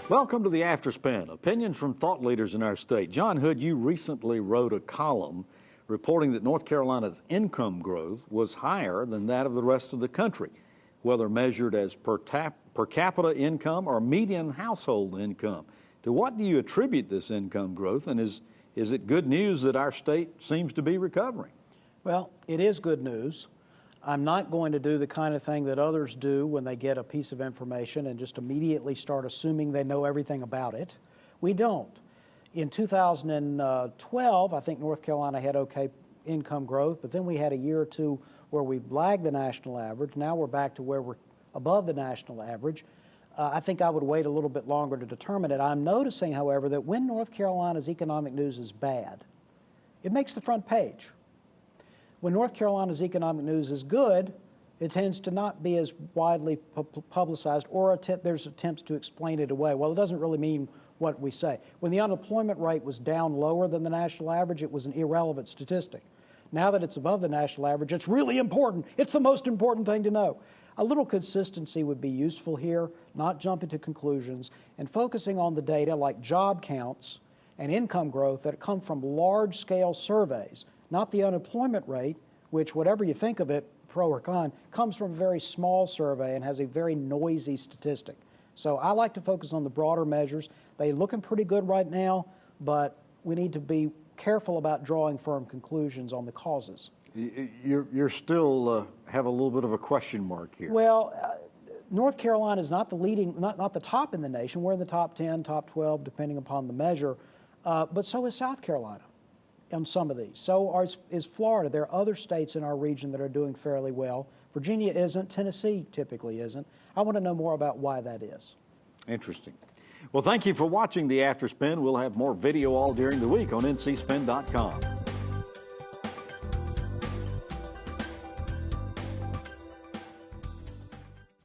Welcome to the Afterspin, opinions from thought leaders in our state. John Hood, you recently wrote a column reporting that North Carolina's income growth was higher than that of the rest of the country, whether measured as per capita income or median household income. To what do you attribute this income growth, and is it good news that our state seems to be recovering? Well, it is good news. I'm not going to do the kind of thing that others do when they get a piece of information and just immediately start assuming they know everything about it. We don't. In 2012, I think North Carolina had okay income growth, but then we had a year or two where we lagged the national average. Now we're back to where we're above the national average. I think I would wait a little bit longer to determine it. I'm noticing, however, that when North Carolina's economic news is bad, it makes the front page. When North Carolina's economic news is good, it tends to not be as widely publicized, or there's attempts to explain it away. Well, it doesn't really mean what we say. When the unemployment rate was down lower than the national average, it was an irrelevant statistic. Now that it's above the national average, it's really important. It's the most important thing to know. A little consistency would be useful here, not jumping to conclusions, and focusing on the data like job counts and income growth that come from large-scale surveys, not the unemployment rate, which, whatever you think of it, pro or con, comes from a very small survey and has a very noisy statistic. So I like to focus on the broader measures. They're looking pretty good right now, but we need to be careful about drawing firm conclusions on the causes. You're still have a little bit of a question mark here. Well, North Carolina is not the leading, not the top in the nation. We're in the top 10, top 12, depending upon the measure, but so is South Carolina on some of these. So is Florida. There are other states in our region that are doing fairly well. Virginia isn't. Tennessee typically isn't. I want to know more about why that is. Interesting. Well, thank you for watching the Afterspin. We'll have more video all during the week on ncspin.com.